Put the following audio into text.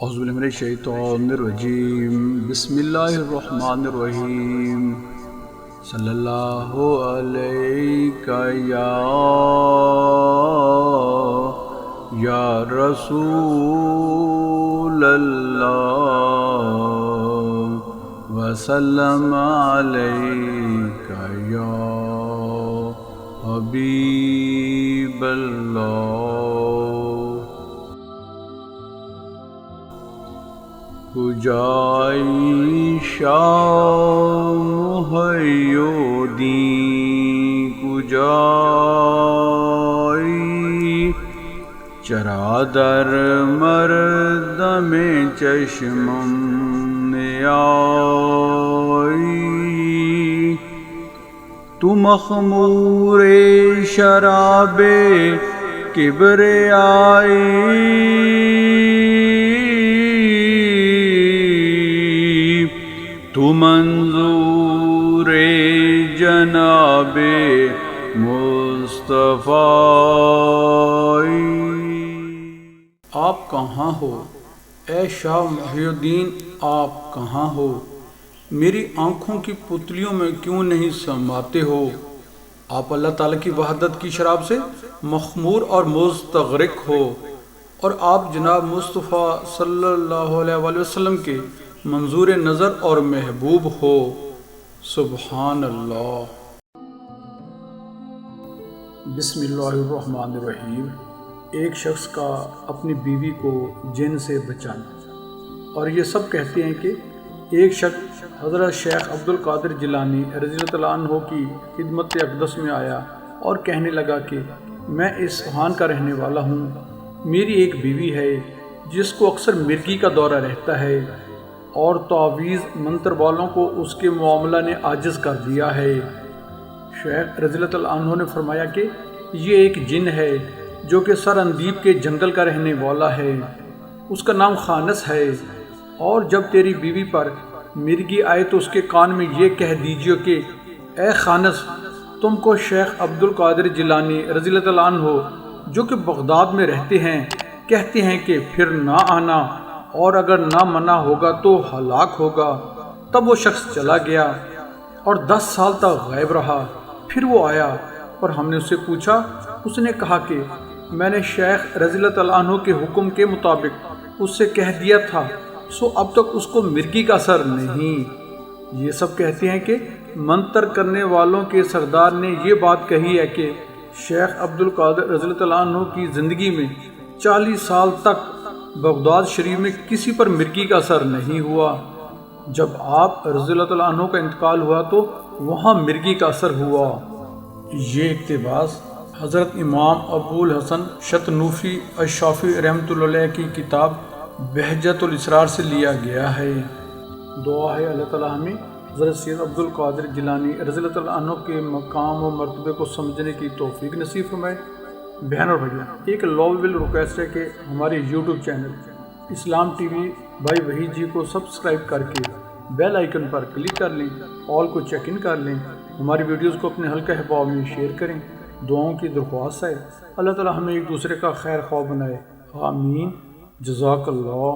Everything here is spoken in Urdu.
اعوذ باللہ من الشیطان الرجیم بسم اللہ الرحمن الرحیم صلی اللہ علیہ یا رسول اللہ وسلم علیک یا حبیب اللہ کجای شام محیودی کجای چرا در مردم چشمم نیایی تو مخمور شراب کبریائی تو منظور جناب مصطفی۔ آپ کہاں ہو اے شاہ محی الدین، آپ کہاں ہو؟ میری آنکھوں کی پتلیوں میں کیوں نہیں سماتے ہو؟ آپ اللہ تعالیٰ کی وحدت کی شراب سے مخمور اور مستغرق ہو، اور آپ جناب مصطفیٰ صلی اللہ علیہ وآلہ وسلم کے منظور نظر اور محبوب ہو۔ سبحان اللہ۔ بسم اللہ الرحمن الرحیم۔ ایک شخص کا اپنی بیوی کو جن سے بچانا، اور یہ سب کہتے ہیں کہ ایک شخص حضرت شیخ عبدالقادر جیلانی رضی اللہ عنہ کی خدمت اقدس میں آیا اور کہنے لگا کہ میں اصفہان کا رہنے والا ہوں، میری ایک بیوی ہے جس کو اکثر مرگی کا دورہ رہتا ہے، اور تعویذ منتر والوں کو اس کے معاملہ نے عاجز کر دیا ہے۔ شیخ رضی اللہ عنہ نے فرمایا کہ یہ ایک جن ہے جو کہ سر اندیب کے جنگل کا رہنے والا ہے، اس کا نام خانس ہے، اور جب تیری بیوی پر مرگی آئے تو اس کے کان میں یہ کہہ دیجیے کہ اے خانس، تم کو شیخ عبدالقادر جیلانی رضی اللہ عنہ جو کہ بغداد میں رہتے ہیں کہتے ہیں کہ پھر نہ آنا، اور اگر نہ منع ہوگا تو ہلاک ہوگا۔ تب وہ شخص چلا گیا اور 10 سال تک غائب رہا۔ پھر وہ آیا اور ہم نے اس سے پوچھا، اس نے کہا کہ میں نے شیخ رضی اللہ عنہ کے حکم کے مطابق اس سے کہہ دیا تھا، سو اب تک اس کو مرگی کا اثر نہیں۔ یہ سب کہتے ہیں کہ منتر کرنے والوں کے سردار نے یہ بات کہی ہے کہ شیخ عبدالقادر رضی اللہ عنہ کی زندگی میں 40 سال تک بغداد شریف میں کسی پر مرگی کا اثر نہیں ہوا۔ جب آپ رضی اللہ عنہ کا انتقال ہوا تو وہاں مرگی کا اثر ہوا۔ یہ اقتباس حضرت امام ابو الحسن شتنوفی الشافعی رحمۃ اللہ علیہ کی کتاب بہجت الاسرار سے لیا گیا ہے۔ دعا ہے اللہ تعالیٰ ہمیں حضرت سید عبدالقادر جیلانی رضی اللہ عنہ کے مقام و مرتبے کو سمجھنے کی توفیق نصیب فرمائے۔ بہن اور بھائیوں، ایک لوول ریکویسٹ ہے کہ ہمارے یوٹیوب چینل اسلام ٹی وی بھائی وحید جی کو سبسکرائب کر کے بیل آئیکن پر کلک کر لیں، آل کو چیک ان کر لیں، ہماری ویڈیوز کو اپنے حلقہ احباب میں شیئر کریں۔ دعاؤں کی درخواست ہے، اللہ تعالی ہمیں ایک دوسرے کا خیر خواہ بنائے، آمین۔ جزاک اللہ۔